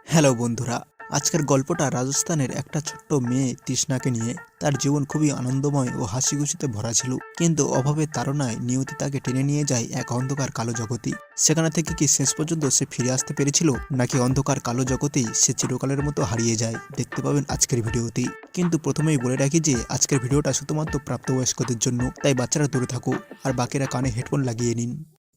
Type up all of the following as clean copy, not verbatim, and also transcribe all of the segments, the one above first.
Hello বন্ধুরা, আজকের গল্পটা রাজস্থানের একটা ছোট্ট মেয়ে তৃষ্ণাকে নিয়ে। তার জীবন খুবই আনন্দময় ও হাসিখুশিতে ভরা ছিল, কিন্তু অভাবের তাড়নায় নিয়তি তাকে টেনে নিয়ে যায় এক অন্ধকার কালো জগতে। সেখানে থেকে কি শেষ পর্যন্ত সে ফিরে আসতে পেরেছিল, নাকি অন্ধকার কালো জগতেই সে চিরকালের মতো হারিয়ে যায়, দেখতে পাবেন আজকের ভিডিওতে। কিন্তু প্রথমেই বলে রাখি যে আজকের ভিডিওটা শুধুমাত্র প্রাপ্তবয়স্কদের জন্য, তাই বাচ্চারা দূরে থাকো আর বাকিরা কানে হেডফোন লাগিয়ে নিন।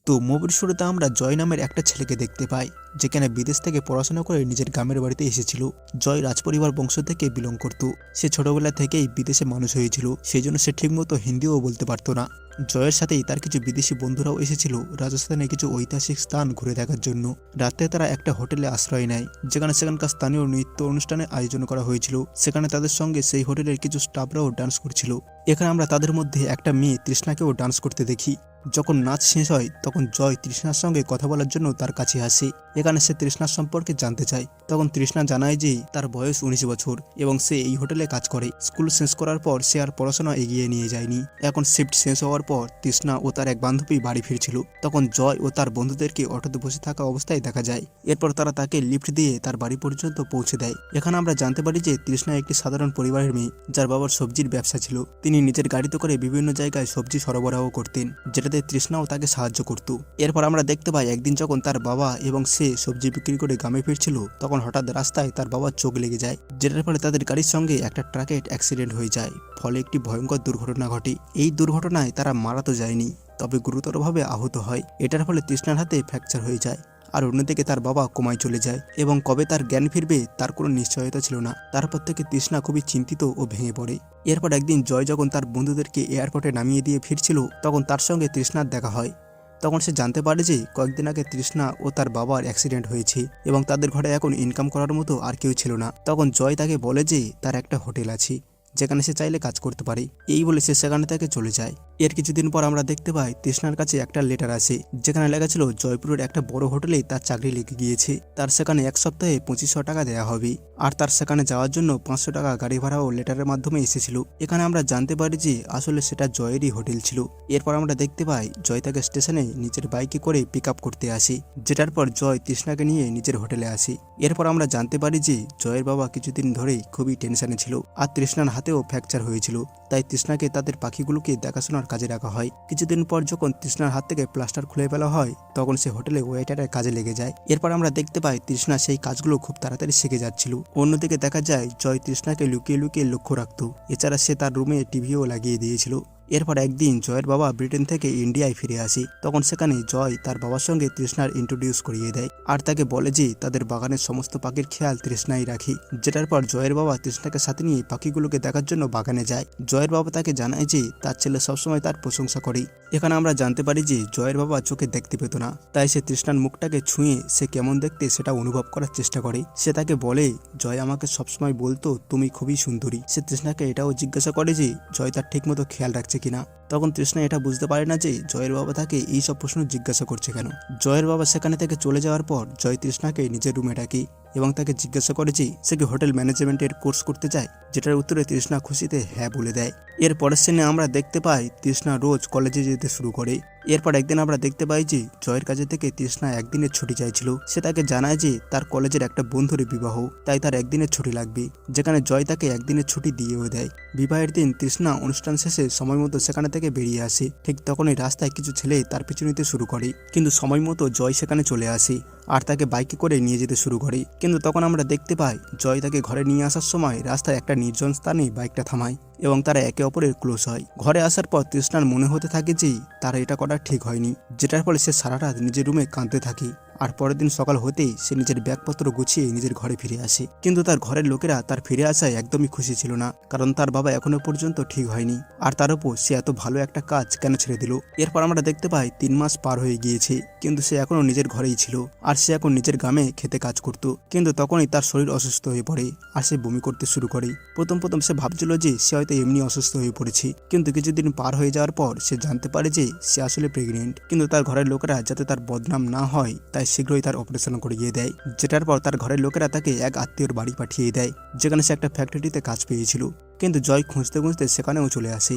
তো মুভির শুরুতে আমরা জয় নামের একটা ছেলেকে দেখতে পাই, যেখানে বিদেশ থেকে পড়াশোনা করে নিজের গ্রামের বাড়িতে এসেছিল। জয় রাজপরিবার বংশ থেকে বিলং করত। সে ছোটবেলা থেকেই বিদেশে মানুষ হয়েছিল, সেই জন্য সে ঠিকমতো হিন্দিও বলতে পারতো না। জয়ের সাথেই তার কিছু বিদেশি বন্ধুরাও এসেছিল রাজস্থানে কিছু ঐতিহাসিক স্থান ঘুরে দেখার জন্য। রাতে তারা একটা হোটেলে আশ্রয় নেয়, যেখানে সেখানকার স্থানীয় নৃত্য অনুষ্ঠানের আয়োজন করা হয়েছিল। সেখানে তাদের সঙ্গে সেই হোটেলের কিছু স্টাফরাও ডান্স করছিল। এখানে আমরা তাদের মধ্যে একটা মেয়ে তৃষ্ণাকেও ডান্স করতে দেখি। যখন নাচ শেষ হয় তখন জয় তৃষ্ণার সঙ্গে কথা বলার জন্য তার কাছে আসে। এখানে সে তৃষ্ণার সম্পর্কে জানতে চায়। তখন তৃষ্ণা জানায় যে তার বয়স 19 বছর এবং সে এই হোটেলে কাজ করে। স্কুল শেষ করার পর সে আর পড়াশোনা এগিয়ে নিয়ে যায়নি। এখন শিফট শেষ হওয়ার পর তৃষ্ণা ও তার এক বান্ধবী বাড়ি ফিরছিল। তখন জয় ও তার বন্ধুদেরকে অটোতে বসে থাকা অবস্থায় দেখা যায়। এরপর তারা তাকে লিফট দিয়ে তার বাড়ি পর্যন্ত পৌঁছে দেয়। এখানে আমরা জানতে পারি যে তৃষ্ণা একটি সাধারণ পরিবারের মেয়ে, যার বাবার সবজির ব্যবসা ছিল। তিনি নিজের গাড়িতে করে বিভিন্ন জায়গায় সবজি সরবরাহ করতেন, যেটাতে তৃষ্ণাও তাকে সাহায্য করত। এরপর আমরা দেখতে পাই একদিন যখন তার বাবা এবং সে সবজি বিক্রি করে গ্রামে ফিরছিল, তখন হঠাৎ রাস্তায় তার বাবার চোখ লেগে যায়, যেটার ফলে তাদের গাড়ির সঙ্গে একটা ট্রাকের অ্যাক্সিডেন্ট হয়ে যায়। ফলে একটি ভয়ঙ্কর দুর্ঘটনা ঘটে। এই দুর্ঘটনায় তারা মারা তো যায়নি, তবে গুরুতরভাবে আহত হয়। এটার ফলে তৃষ্ণার হাতে ফ্র্যাকচার হয়ে যায়। আর অন্যদিকে তার বাবা কোমায় চলে যায় এবং কবে তার জ্ঞান ফিরবে তার কোনো নিশ্চয়তা ছিল না। তারপর থেকে তৃষ্ণা খুবই চিন্তিত ও ভেঙে পড়ে। এরপর একদিন জয় যখন তার বন্ধুদেরকে এয়ারপোর্টে নামিয়ে দিয়ে ফিরছিল, তখন তার সঙ্গে তৃষ্ণার দেখা হয়। তখন সে জানতে পারে যে কয়েকদিন আগে তৃষ্ণা ও তার বাবার অ্যাক্সিডেন্ট হয়েছে এবং তাদের ঘরে এখন ইনকাম করার মতো আর কেউ ছিল না। তখন জয় তাকে বলে যে তার একটা হোটেল আছে, যেখানে সে চাইলে কাজ করতে পারে। এই বলে সে সেখানে থেকে চলে যায়। এর কিছুদিন পর আমরা দেখতে পাই তৃষ্ণার কাছে একটা লেটার আসে, যেখানে লেখা ছিল জয়পুরের একটা বড় হোটেলে তার চাকরি লেগে গিয়েছে। তার সেখানে এক সপ্তাহে 2500 টাকা দেওয়া হবে, আর তার সেখানে যাওয়ার জন্য 500 টাকা গাড়ি ভাড়াও লেটারের মাধ্যমে এসেছিল। এখানে আমরা জানতে পারি যে আসলে সেটা জয়েরই হোটেল ছিল। এরপর আমরা দেখতে পাই জয় তাকে স্টেশনে নিজের বাইকে করে পিক আপ করতে আসে, যেটার পর জয় তৃষ্ণাকে নিয়ে নিজের হোটেলে আসে। এরপর আমরা জানতে পারি যে জয়ের বাবা কিছুদিন ধরেই খুবই টেনশনে ছিল, আর তৃষ্ণার হাতেও ফ্র্যাকচার হয়েছিল। তাই তৃষ্ণাকে তাদের পাখিগুলোকে দেখাশোনার কাজে রাখা হয়। কিছুদিন পর যখন তৃষ্ণার হাত থেকে প্লাস্টার খুলে ফেলা হয়, তখন সে হোটেলে ওয়েটারের কাজে লেগে যায়। এরপর আমরা দেখতে পাই তৃষ্ণা সেই কাজগুলো খুব তাড়াতাড়ি শিখে যাচ্ছিল। অন্যদিকে দেখা যায় জয় তৃষ্ণাকে লুকিয়ে লুকিয়ে লক্ষ্য রাখত। এছাড়া সে তার রুমে টিভিও লাগিয়ে দিয়েছিল। এরপর একদিন জয়ের বাবা ব্রিটেন থেকে ইন্ডিয়ায় ফিরে আসে। তখন সেখানে জয় তার বাবার সঙ্গে তৃষ্ণার ইন্ট্রোডিউস করিয়ে দেয়, আর তাকে বলে যে তাদের বাগানের সমস্ত পাখির খেয়াল তৃষ্ণাই রাখি। যেটার পর জয়ের বাবা তৃষ্ণাকে সাথে নিয়ে পাখিগুলোকে দেখার জন্য বাগানে যায়। জয়ের বাবা তাকে জানায় যে তার ছেলে সবসময় তার প্রশংসা করে। এখানে আমরা জানতে পারি যে জয়ের বাবা চোখে দেখতে পেত না, তাই সে তৃষ্ণার মুখটাকে ছুঁয়ে সে কেমন দেখতে সেটা অনুভব করার চেষ্টা করে। সে তাকে বলে জয় আমাকে সবসময় বলতো তুমি খুবই সুন্দরী। সে তৃষ্ণাকে এটাও জিজ্ঞাসা করে যে জয় তার ঠিকমতো খেয়াল রাখছে কিনা। তখন তৃষ্ণা এটা বুঝতে পারে না যে জয়ের বাবা তাকে এইসব প্রশ্ন জিজ্ঞাসা করছে কেন। জয়ের বাবা সেখানে থেকে চলে যাওয়ার পর জয় তৃষ্ণাকে নিজের রুমে ডাকে এবং তাকে জিজ্ঞাসা করে যে সে কি হোটেল ম্যানেজমেন্টের কোর্স করতে চায়, যেটার উত্তরে তৃষ্ণা খুশিতে হ্যাঁ বলে দেয়। এর পরের সিনে আমরা দেখতে পাই তৃষ্ণা রোজ কলেজে যেতে শুরু করে। এরপর একদিন আমরা দেখতে পাই যে জয়ের কাছে থেকে তৃষ্ণা একদিনের ছুটি চাইছিল। সে তাকে জানায় যে তার কলেজের একটা বন্ধুর বিবাহ, তাই তার একদিনের ছুটি লাগবে, যেখানে জয় তাকে একদিনের ছুটি দিয়েও দেয়। বিবাহের দিন তৃষ্ণা অনুষ্ঠান শেষে সময় মতো সেখানে থেকে বেরিয়ে আসে। ঠিক তখনই রাস্তায় কিছু ছেলে তার পিছু নিতে শুরু করে, কিন্তু সময় মতো জয় সেখানে চলে আসে আর তাকে বাইকে করে নিয়ে যেতে শুরু করে। কিন্তু তখন আমরা দেখতে পাই জয় তাকে ঘরে নিয়ে আসার সময় রাস্তায় একটা নির্জন স্থানে বাইকটা থামায় এবং তারা একে অপরের ক্লোজ হয়। ঘরে আসার পর তৃষ্ণার মনে হতে থাকে যে তারা এটা করা ঠিক হয়নি, যেটার ফলে সে সারা রাত নিজের রুমে কাঁদতে থাকে। আর পরের দিন সকাল হতেই সে নিজের ব্যাগপত্র গুছিয়ে নিজের ঘরে ফিরে আসে। কিন্তু তার ঘরের লোকেরা তার ফিরে আসায় একদমই খুশি ছিল না, কারণ তার বাবা এখনো পর্যন্ত ঠিক হয়নি। আর তার উপর সে এত ভালো একটা কাজ কেন ছেড়ে দিল। এরপর আমরা দেখতে পাই 3 মাস পার হয়ে গিয়েছে, কিন্তু সে এখনো নিজের ঘরেই ছিল। আর সে এখন নিজের গ্রামে খেতে কাজ করত। কিন্তু তখনই তার শরীর অসুস্থ হয়ে পড়ে আর সে বমি করতে শুরু করে। প্রথম সে ভাবছিল যে সে হয়তো এমনি অসুস্থ হয়ে পড়েছে, কিন্তু কিছুদিন পার হয়ে যাওয়ার পর সে জানতে পারে যে সে আসলে প্রেগনেন্ট। কিন্তু তার ঘরের লোকেরা যাতে তার বদনাম না হয় তাই শীঘ্রই তার অপারেশন করিয়ে দেয়, যেটার পর তার ঘরের লোকেরা তাকে এক আত্মীয়র বাড়ি পাঠিয়ে দেয়, যেখানে সে একটা ফ্যাক্টরিতে কাজ পেয়েছিল। কিন্তু জয় খুঁজতে খুঁজতে সেখানেও চলে আসে।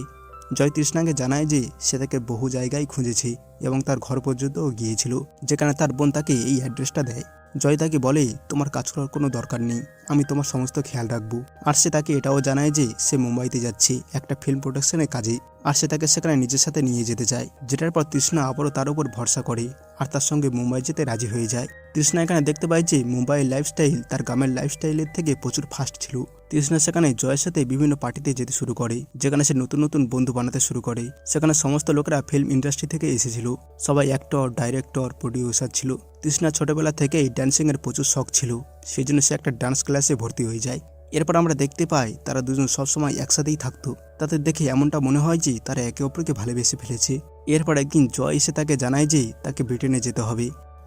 জয় তৃষ্ণাকে জানায় যে সে তাকে বহু জায়গায় খুঁজেছে এবং তার ঘর পর্যন্তও গিয়েছিল, যেখানে তার বোন তাকে এই অ্যাড্রেসটা দেয়। জয় তাকে বলে তোমার কাজ করার কোনো দরকার নেই, আমি তোমার সমস্ত খেয়াল রাখবো। আর সে তাকে এটাও জানায় যে সে মুম্বাইতে যাচ্ছে একটা ফিল্ম প্রোডাকশনের কাজে, আর সে তাকে সেখানে নিজের সাথে নিয়ে যেতে চায়, যেটার পর তৃষ্ণা আবারও তার উপর ভরসা করে আর তার সঙ্গে মুম্বাই যেতে রাজি হয়ে যায়। তৃষ্ণা এখানে দেখতে পায় যে মুম্বাইয়ের লাইফস্টাইল তার গ্রামের লাইফস্টাইলের থেকে প্রচুর ফাস্ট ছিল। তৃষ্ণা সেখানে জয়ের সাথে বিভিন্ন পার্টিতে যেতে শুরু করে, যেখানে সে নতুন নতুন বন্ধু বানাতে শুরু করে। সেখানে সমস্ত লোকেরা ফিল্ম ইন্ডাস্ট্রি থেকে এসেছিল, সবাই অ্যাক্টর, ডাইরেক্টর, প্রডিউসার ছিল। তৃষ্ণা ছোটবেলা থেকেই ড্যান্সিংয়ের প্রচুর শখ ছিল, সেই জন্য সে একটা ডান্স ক্লাসে ভর্তি হয়ে যায়। এরপর আমরা দেখতে পাই তারা দুজন সবসময় একসাথেই থাকতো। তাদের দেখে এমনটা মনে হয় যে তারা একে অপরকে ভালোবেসে ফেলেছে। এরপর একদিন জয় এসে তাকে জানায় যে তাকে ব্রিটেনে যেতে হবে,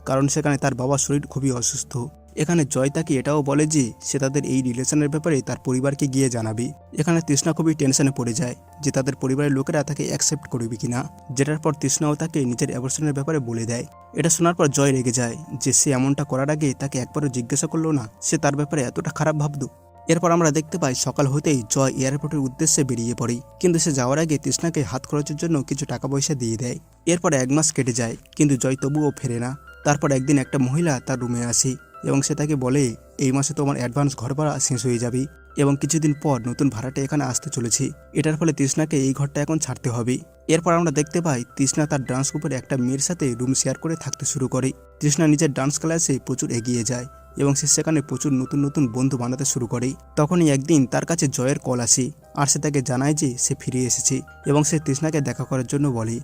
কারণ সেখানে তার বাবার শরীর খুবই অসুস্থ। এখানে জয় তাকে এটাও বলে যে সে তাদের এই রিলেশনের ব্যাপারে তার পরিবারকে গিয়ে জানাবে। এখানে তৃষ্ণা খুবই টেনশনে পড়ে যায় যে তাদের পরিবারের লোকেরা তাকে অ্যাকসেপ্ট করবে কিনা, যেটার পর তৃষ্ণাও তাকে নিজের অ্যাবর্শনের ব্যাপারে বলে দেয়। এটা শোনার পর জয় রেগে যায় যে সে এমনটা করার আগে তাকে একবারও জিজ্ঞাসা করলো না, সে তার ব্যাপারে এতটা খারাপ ভাবতো। এরপর আমরা দেখতে পাই সকাল হতেই জয় এয়ারপোর্টের উদ্দেশ্যে বেরিয়ে পড়ে, কিন্তু সে যাওয়ার আগে তৃষ্ণাকে হাত খরচের জন্য কিছু টাকা পয়সা দিয়ে দেয়। এরপর 1 মাস কেটে যায়, কিন্তু জয় তবুও ফেরে না। তারপর একদিন একটা মহিলা তার রুমে আসে এবং সে তাকে বলে এই মাসে তোমার অ্যাডভান্স ঘর ভাড়া শেষ হয়ে যাবে এবং কিছুদিন পর নতুন ভাড়াটা এখানে আসতে চলেছে। এটার ফলে তৃষ্ণাকে এই ঘরটা এখন ছাড়তে হবে। এরপর আমরা দেখতে পাই তৃষ্ণা তার ডান্স গ্রুপের একটা মেয়ের সাথে রুম শেয়ার করে থাকতে শুরু করে। তৃষ্ণা নিজের ডান্স ক্লাসে প্রচুর এগিয়ে যায় এবং সে সেখানে প্রচুর নতুন নতুন বন্ধু বানাতে শুরু করে। তখনই একদিন তার কাছে জয়ের কল আসে আর সে তাকে জানায় যে সে ফিরে এসেছে এবং সে তৃষ্ণাকে দেখা করার জন্য বলে।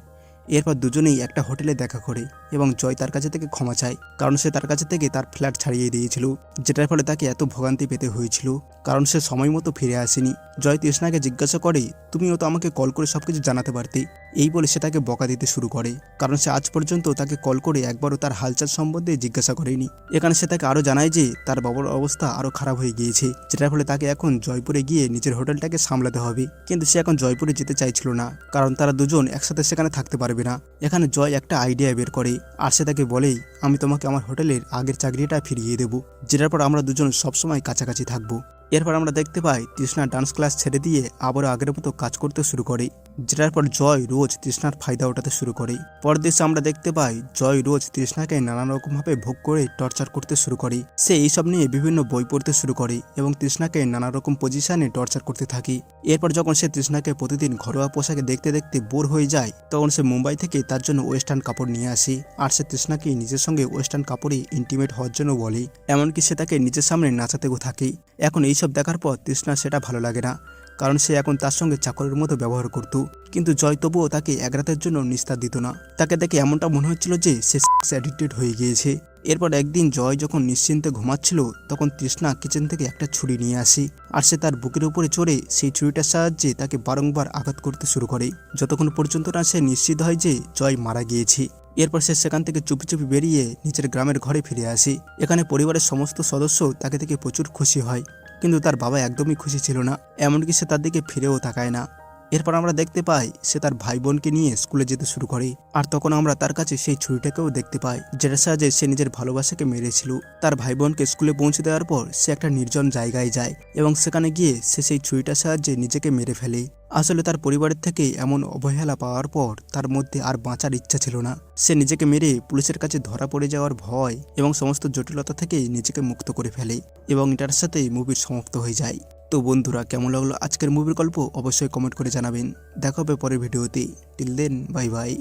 এরপর দুজনেই একটা হোটেলে দেখা করে এবং জয় তার কাছে থেকে ক্ষমা চায়, কারণ সে তার কাছে থেকে তার ফ্ল্যাট ছাড়িয়ে দিয়েছিল, যেটার ফলে তাকে এত ভোগান্তি পেতে হয়েছিল, কারণ সে সময় মতো ফিরে আসেনি। জয় তৃষ্ণাকে জিজ্ঞাসা করে তুমিও তো আমাকে কল করে সবকিছু জানাতে পারতে। এই বলে সে তাকে বকা দিতে শুরু করে, কারণ সে আজ পর্যন্ত তাকে কল করে একবারও তার হালচাল সম্বন্ধে জিজ্ঞাসা করেনি। এখানে সে তাকে আরও জানায় যে তার বাবার অবস্থা আরও খারাপ হয়ে গিয়েছে, যেটার ফলে তাকে এখন জয়পুরে গিয়ে নিজের হোটেলটাকে সামলাতে হবে। কিন্তু সে এখন জয়পুরে যেতে চাইছিল না, কারণ তারা দুজন একসাথে সেখানে থাকতে পারবে না। এখানে জয় একটা আইডিয়া বের করে আর সে তাকে বলে আমি তোমাকে আমার হোটেলের আগের চাকরিটা ফিরিয়ে দেবো, যেটার পর আমরা দুজন সবসময় কাছাকাছি থাকবো। এরপর আমরা দেখতে পাই তৃষ্ণা ডান্স ক্লাস ছেড়ে দিয়ে আবারও আগের মতো কাজ করতে শুরু করে, যেটার পর জয় রোজ তৃষ্ণার ফায়দা ওঠাতে শুরু করে। পরদেশে আমরা দেখতে পাই জয় রোজ তৃষ্ণাকে নানান রকমভাবে ভোগ করে টর্চার করতে শুরু করে। সে এইসব নিয়ে বিভিন্ন বই পড়তে শুরু করে এবং তৃষ্ণাকে নানা রকম পজিশনে টর্চার করতে থাকে। এরপর যখন সে তৃষ্ণাকে প্রতিদিন ঘরোয়া পোশাকে দেখতে দেখতে বোর হয়ে যায়, তখন সে মুম্বাই থেকে তার জন্য ওয়েস্টার্ন কাপড় নিয়ে আসে আর সে তৃষ্ণাকে নিজের সঙ্গে ওয়েস্টার্ন কাপড়ে ইন্টিমেট হওয়ার জন্য বলে, এমনকি সে তাকে নিজের সামনে নাচাতেও থাকে। এখন এইসব দেখার পর তৃষ্ণা সেটা ভালো লাগে না, কারণ সে এখন তার সঙ্গে চাকরের মতো ব্যবহার করত। কিন্তু জয় তবুও তাকে এক রাতের জন্য নিস্তার দিত না। তাকে দেখে এমনটা মনে হচ্ছিল যে সে অ্যাডিক্টেড হয়ে গিয়েছে। এরপর একদিন জয় যখন নিশ্চিন্তে ঘুমাচ্ছিল, তখন তৃষ্ণা কিচেন থেকে একটা ছুরি নিয়ে আসে আর সে তার বুকের উপরে চড়ে সেই ছুরিটার সাহায্যে তাকে বারংবার আঘাত করতে শুরু করে, যতক্ষণ পর্যন্ত না সে নিশ্চিত হয় যে জয় মারা গিয়েছে। এরপর সে সেখান থেকে চুপি চুপি বেরিয়ে নিজের গ্রামের ঘরে ফিরে আসে। এখানে পরিবারের সমস্ত সদস্য তাকে দেখে প্রচুর খুশি হয়, কিন্তু তার বাবা একদমই খুশি ছিল না, এমনকি সে তার দিকে ফিরেও তাকায় না। এরপর আমরা দেখতে পাই সে তার ভাই বোনকে নিয়ে স্কুলে যেতে শুরু করে, আর তখন আমরা তার কাছে সেই ছুরিটাকেও দেখতে পাই, যেটার সাহায্যে সে নিজের ভালোবাসাকে মেরেছিল। তার ভাই বোনকে স্কুলে পৌঁছে দেওয়ার পর সে একটা নির্জন জায়গায় যায় এবং সেখানে গিয়ে সে সেই ছুরিটার সাহায্যে নিজেকে মেরে ফেলে। আসলে তার পরিবারের থেকে এমন অবহেলা পাওয়ার পর তার মধ্যে আর বাঁচার ইচ্ছা ছিল না। সে নিজেকে মেরে পুলিশের কাছে ধরা পড়ে যাওয়ার ভয় এবং সমস্ত জটিলতা থেকে নিজেকে মুক্ত করে ফেলে এবং এটার সাথেই মুভির সমাপ্ত হয়ে যায়। তো বন্ধুরা, কেমন লাগলো আজকের মুভির গল্প অবশ্যই কমেন্ট করে জানাবেন। দেখা হবে পরের ভিডিওতে। Till then, bye by.